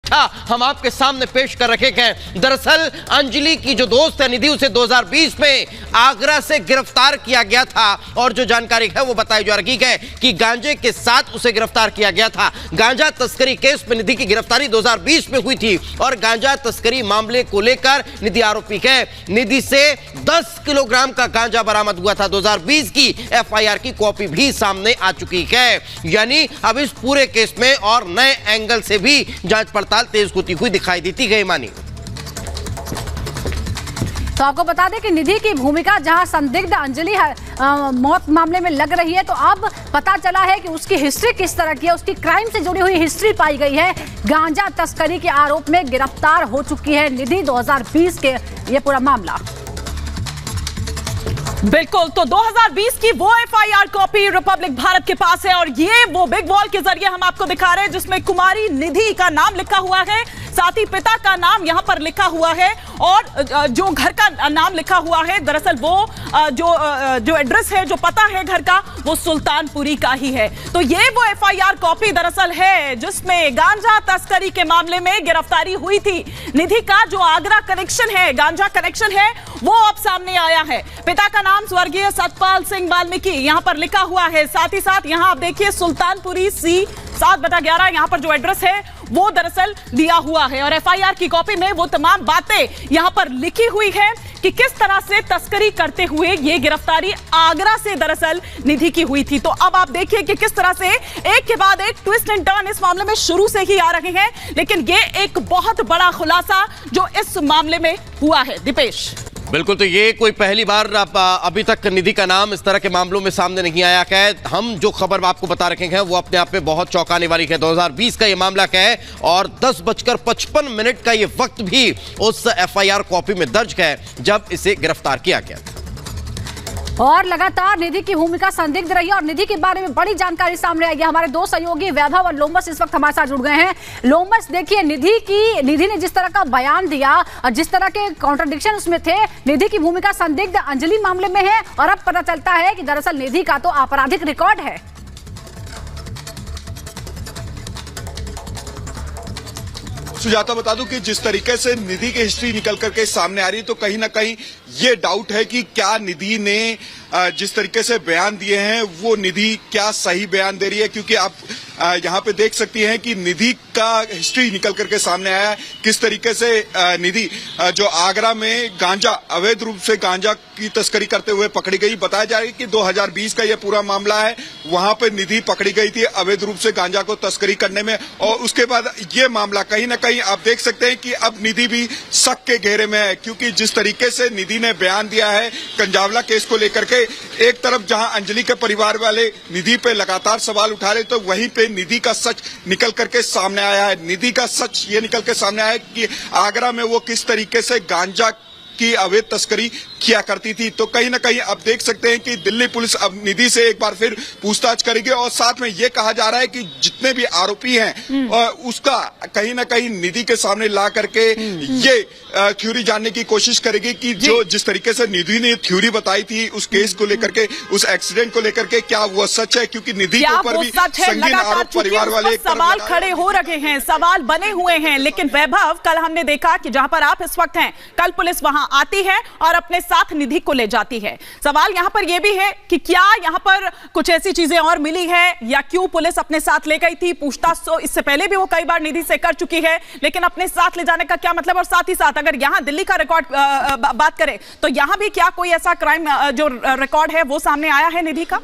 चिट्ठा हम आपके सामने पेश कर रखे हैं। दरअसल अंजलि की जो दोस्त है निधि, उसे 2020 में आगरा से गिरफ्तार किया गया था और जो जानकारी है वो बताई जा रही है कि गांजे के साथ उसे गिरफ्तार किया गया था। गांजा तस्करी केस में निधि की गिरफ्तारी 2020 में हुई थी और गांजा तस्करी मामले को लेकर निधि आरोपी है। निधि से 10 किलोग्राम का गांजा बरामद हुआ था। 2020 की एफआईआर की कॉपी भी सामने आ चुकी है। यानी अब इस पूरे केस में और नए एंगल से भी जांच पड़ताल तेज होती हुई दिखाई देती है। मानी तो आपको बता दें कि निधि की भूमिका जहां संदिग्ध अंजलि मौत मामले में लग रही है, तो अब पता चला है कि उसकी हिस्ट्री किस तरह की है। उसकी क्राइम से जुड़ी हुई हिस्ट्री पाई गई है। गांजा तस्करी के आरोप में गिरफ्तार हो चुकी है निधि। 2020 के ये पूरा मामला। बिल्कुल, तो 2020 की वो एफआईआर कॉपी रिपब्लिक भारत के पास है और ये वो बिग वॉल के जरिए हम आपको दिखा रहे हैं जिसमें कुमारी निधि का नाम लिखा हुआ है, साथ ही पिता का नाम यहां पर लिखा हुआ है और जो घर का नाम लिखा हुआ है, दरअसल वो जो एड्रेस है, जो पता है घर का, वो सुल्तानपुरी का ही है। तो ये वो एफआईआर कॉपी दरअसल है जिसमें गांजा तस्करी के मामले में गिरफ्तारी हुई थी। निधि का जो आगरा कनेक्शन है, गांजा कनेक्शन है, वो अब सामने आया है। पिता का नाम स्वर्गीय सतपाल सिंह वाल्मीकि यहां पर लिखा हुआ है। साथ ही साथ यहां आप देखिए सुल्तानपुरी C 7/11 यहां पर जो एड्रेस है वो दरअसल दिया हुआ है और एफआईआर की कॉपी में वो तमाम बातें यहां पर लिखी हुई है कि किस तरह से तस्करी करते हुए ये गिरफ्तारी आगरा से दरअसल निधि की हुई थी। तो अब आप देखिए कि किस तरह से एक के बाद एक ट्विस्ट एंड टर्न इस मामले में शुरू से ही आ रहे हैं, लेकिन ये एक बहुत बड़ा खुलासा जो इस मामले में हुआ है। दीपेश, बिल्कुल, तो ये कोई पहली बार अभी तक निधि का नाम इस तरह के मामलों में सामने नहीं आया है। हम जो खबर आपको बता रखे हैं वो अपने आप में बहुत चौंकाने वाली है। 2020 का ये मामला है और 10:55 का ये वक्त भी उस एफआईआर कॉपी में दर्ज है जब इसे गिरफ्तार किया गया। और लगातार निधि की भूमिका संदिग्ध रही और निधि के बारे में बड़ी जानकारी सामने आई है। हमारे दो सहयोगी वैभव और लोमस इस वक्त हमारे साथ जुड़ गए हैं। लोमस, देखिए निधि ने जिस तरह का बयान दिया और जिस तरह के कॉन्ट्रडिक्शन उसमें थे, निधि की भूमिका संदिग्ध अंजलि मामले में है और अब पता चलता है कि दरअसल निधि का तो आपराधिक रिकॉर्ड है। सुजाता, बता दूं कि जिस तरीके से निधि की हिस्ट्री निकल करके सामने आ रही है तो कहीं ना कहीं ये डाउट है कि क्या निधि ने जिस तरीके से बयान दिए हैं वो निधि क्या सही बयान दे रही है, क्योंकि आप यहाँ पे देख सकती हैं कि निधि का हिस्ट्री निकल करके सामने आया है। किस तरीके से निधि जो आगरा में गांजा, अवैध रूप से गांजा की तस्करी करते हुए पकड़ी गई। बताया जा रहा है कि 2020 का ये पूरा मामला है, वहां पे निधि पकड़ी गई थी अवैध रूप से गांजा को तस्करी करने में और उसके बाद ये मामला कहीं ना कहीं आप देख सकते हैं कि अब निधि भी शक के घेरे में है, क्योंकि जिस तरीके से निधि ने बयान दिया है कंजावला केस को लेकर के, एक तरफ जहां अंजलि के परिवार वाले निधि पे लगातार सवाल उठा रहे तो वहीं पे निधि का सच निकल करके सामने आया है। निधि का सच ये निकल के सामने आया है कि आगरा में वो किस तरीके से गांजा की अवैध तस्करी किया करती थी। तो कहीं ना कहीं आप देख सकते हैं कि दिल्ली पुलिस अब निधि से एक बार फिर पूछताछ करेगी और साथ में ये कहा जा रहा है कि जितने भी आरोपी हैं उसका कहीं ना कहीं निधि के सामने ला करके ये थ्योरी जानने की कोशिश करेगी कि जो जिस तरीके से निधि ने थ्योरी बताई थी उस केस को लेकर के, उस एक्सीडेंट को लेकर के, क्या वो सच है, क्योंकि निधि के ऊपर भी संगीन आरोप परिवार वाले सवाल खड़े हो रखे हैं, सवाल बने हुए हैं। लेकिन वैभव, कल हमने देखा कि जहां पर आप इस वक्त हैं, कल पुलिस वहां आती है और अपने साथ निधि को ले जाती है। सवाल यहां पर यह भी है कि क्या यहां पर कुछ ऐसी चीजें और मिली है या क्यों पुलिस अपने साथ ले गई थी। पूछताछ तो इससे पहले भी वो कई बार निधि से कर चुकी है, लेकिन अपने साथ ले जाने का क्या मतलब। और साथ ही साथ अगर यहां दिल्ली का रिकॉर्ड बात करें तो यहां भी क्या कोई ऐसा क्राइम जो रिकॉर्ड है वो सामने आया है निधि का।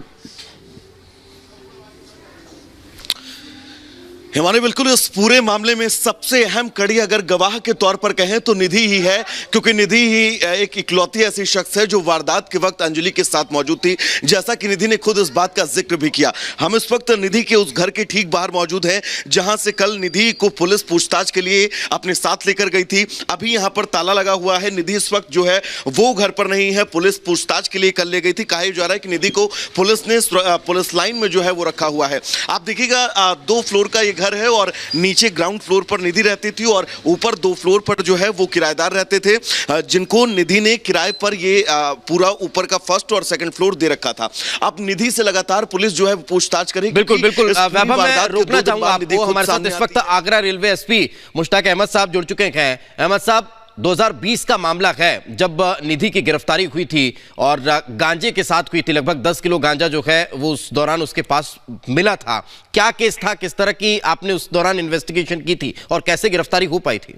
हिमानी, बिल्कुल इस पूरे मामले में सबसे अहम कड़ी अगर गवाह के तौर पर कहें तो निधि ही है, क्योंकि निधि ही एक इकलौती ऐसी शख्स है जो वारदात के वक्त अंजलि के साथ मौजूद थी। जैसा कि निधि ने खुद इस बात का जिक्र भी किया। हम इस वक्त निधि के उस घर के ठीक बाहर मौजूद हैं जहां से कल निधि को पुलिस पूछताछ के लिए अपने साथ लेकर गई थी। अभी यहां पर ताला लगा हुआ है। निधि इस वक्त जो है वो घर पर नहीं है, पुलिस पूछताछ के लिए कल ले गई थी। कहा जा रहा है कि निधि को पुलिस ने पुलिस लाइन में जो है वो रखा हुआ है। आप देखिएगा 2 फ्लोर का ये घर है और नीचे ग्राउंड फ्लोर पर निधि रहती थी और ऊपर 2 फ्लोर पर जो है वो किराएदार रहते थे, जिनको निधि ने किराए पर ये पूरा ऊपर का फर्स्ट और सेकंड फ्लोर दे रखा था। अब निधि से लगातार पुलिस जो है पूछताछ करेगी। बिल्कुल बिल्कुल वैभव, मैं रोकना चाहूंगा आपको। हमारे साथ इस वक्त आगरा रेलवे एसपी मुश्ताक अहमद साहब जुड़ चुके हैं। अहमद साहब, 2020 का मामला है जब निधि की गिरफ्तारी हुई थी और गांजे के साथ हुई थी। लगभग 10 किलो गांजा जो है वो उस दौरान उसके पास मिला था। क्या केस था, किस तरह की आपने उस दौरान इन्वेस्टिगेशन की थी और कैसे गिरफ्तारी हो पाई थी?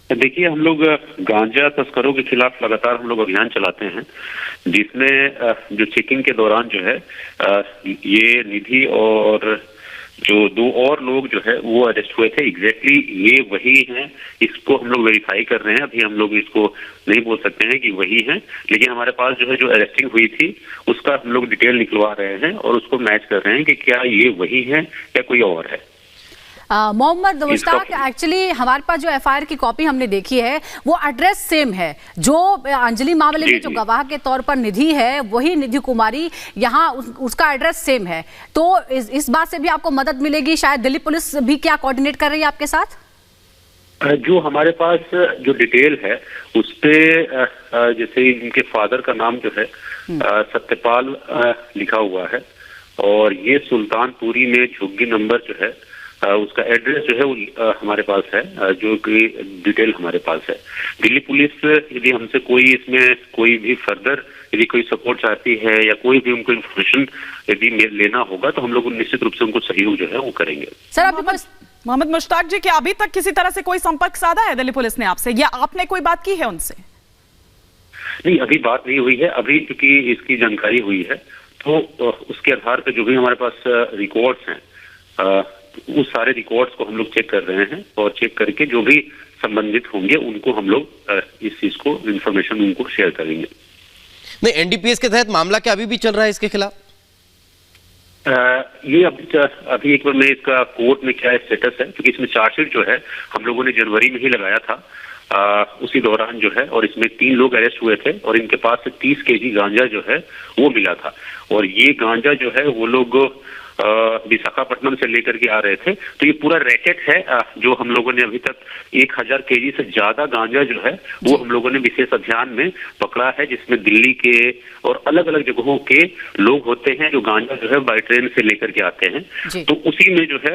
देखिए, हम लोग गांजा तस्करों के खिलाफ लगातार हम लोग अभियान चलाते हैं, जिसमें जो चेकिंग के दौरान जो है ये निधि और जो 2 और लोग जो है वो अरेस्ट हुए थे। एग्जैक्टली ये वही हैं, इसको हम लोग वेरीफाई कर रहे हैं। अभी हम लोग इसको नहीं बोल सकते हैं कि वही हैं, लेकिन हमारे पास जो है जो अरेस्टिंग हुई थी उसका हम लोग डिटेल निकलवा रहे हैं और उसको मैच कर रहे हैं कि क्या ये वही है या कोई और है। मोहम्मद मुश्ताक, एक्चुअली हमारे पास जो एफआईआर की कॉपी हमने देखी है वो एड्रेस सेम है। जो अंजलि मामले में जो गवाह के तौर पर निधि है वही निधि कुमारी, यहाँ उसका एड्रेस सेम है। तो इस बात से भी आपको मदद मिलेगी। शायद दिल्ली पुलिस भी क्या कोऑर्डिनेट कर रही है आपके साथ? जो हमारे पास जो डिटेल है उस पे जैसे इनके फादर का नाम जो है सत्यपाल लिखा हुआ है और ये सुल्तानपुरी में झुग्गी नंबर जो है उसका एड्रेस जो है वो हमारे पास है, जो कि डिटेल हमारे पास है। दिल्ली पुलिस यदि हमसे कोई इसमें कोई भी फर्दर यदि कोई सपोर्ट चाहती है या कोई भी उनको इन्फॉर्मेशन यदि लेना होगा तो हम लोग निश्चित रूप से उनको सहयोग जो है वो करेंगे। सर, मोहम्मद मुश्ताक जी, क्या अभी तक किसी तरह से कोई संपर्क साधा है दिल्ली पुलिस ने आपसे या आपने कोई बात की है उनसे? नहीं, अभी बात नहीं हुई है। अभी क्योंकि इसकी जानकारी हुई है तो उसके आधार पर जो भी हमारे पास रिकॉर्ड्स हैं उस सारे रिकॉर्ड्स को हम लोग चेक कर रहे हैं और चेक करके जो भी संबंधित होंगे उनको हम लोग इस चीज को इंफॉर्मेशन उनको शेयर करेंगे। नहीं, एनडीपीएस के तहत मामला क्या अभी भी चल रहा है इसके खिलाफ? ये अभी एक बार मैं इसका कोर्ट में क्या स्टेटस है, क्योंकि इसमें चार्जशीट जो है हम लोगों ने जनवरी में ही लगाया था उसी दौरान जो है, और इसमें 3 लोग अरेस्ट हुए थे और इनके पास से 30 kg गांजा जो है वो मिला था। और ये गांजा जो है वो लोग विशाखापट्टनम से लेकर के आ रहे थे। तो ये पूरा रैकेट है जो हम लोगों ने अभी तक 1000 kg से ज्यादा गांजा जो है वो हम लोगों ने विशेष अभियान में पकड़ा है, जिसमें दिल्ली के और अलग अलग जगहों के लोग होते हैं जो गांजा जो है बाय ट्रेन से लेकर के आते हैं। तो उसी में जो है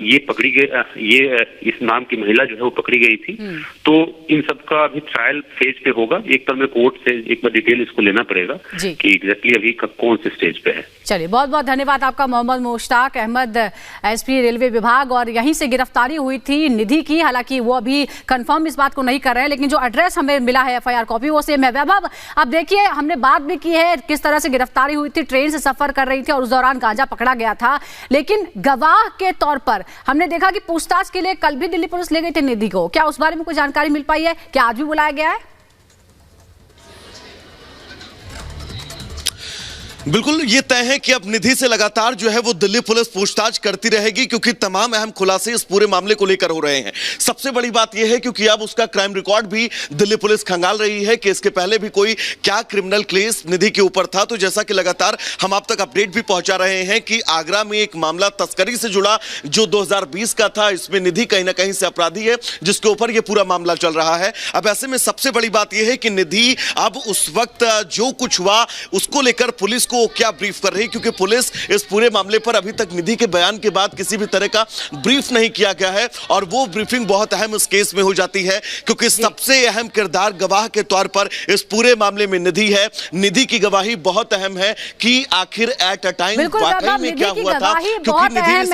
ये पकड़ी गई, ये इस नाम की महिला जो है वो पकड़ी गई थी। तो इन सब का अभी ट्रायल फेज पे होगा। एक बार मैं कोर्ट से एक बार डिटेल इसको लेना पड़ेगा कि एग्जैक्टली अभी कौन से स्टेज पे है। चलिए, बहुत बहुत धन्यवाद आपका मोहम्मद मुश्ताक अहमद, एसपी रेलवे विभाग। और यहीं से गिरफ्तारी हुई थी निधि की। हालांकि वो अभी कंफर्म इस बात को नहीं कर रहे हैं, लेकिन जो एड्रेस हमें मिला है एफआईआर कॉपी वो सेम है। वैभव, अब देखिए, हमने बात भी की है किस तरह से गिरफ्तारी हुई थी। ट्रेन से सफर कर रही थी और उस दौरान गांजा पकड़ा गया था, लेकिन गवाह के तौर पर हमने देखा कि पूछताछ के लिए कल भी दिल्ली पुलिस ले गई थी निधि को। क्या उस बारे में कोई जानकारी मिल पाई है? क्या आज भी बुलाया गया है? बिल्कुल, ये तय है कि अब निधि से लगातार जो है वो दिल्ली पुलिस पूछताछ करती रहेगी, क्योंकि तमाम अहम खुलासे इस पूरे मामले को लेकर हो रहे हैं। सबसे बड़ी बात यह है क्योंकि अब उसका क्राइम रिकॉर्ड भी दिल्ली पुलिस खंगाल रही है कि इसके पहले भी कोई क्या क्रिमिनल केस निधि के ऊपर था। तो जैसा कि लगातार हम आप तक अपडेट भी पहुंचा रहे हैं कि आगरा में एक मामला तस्करी से जुड़ा जो 2020 का था, इसमें निधि कहीं ना कहीं से अपराधी है, जिसके ऊपर यह पूरा मामला चल रहा है। अब ऐसे में सबसे बड़ी बात यह है कि निधि अब उस वक्त जो कुछ हुआ उसको लेकर पुलिस को क्या ब्रीफ कर रही है, क्योंकि पुलिस इस पूरे मामले पर अभी तक निधि के बयान के बाद किसी भी तरह का ब्रीफ नहीं किया गया है। और वो ब्रीफिंग बहुत अहम इस केस में हो जाती है, क्योंकि सबसे अहम किरदार गवाह के तौर पर इस पूरे मामले में निधि है। निधि की गवाही बहुत अहम है कि आखिर एट अ टाइम वाकई में क्या हुआ था, क्योंकि निधि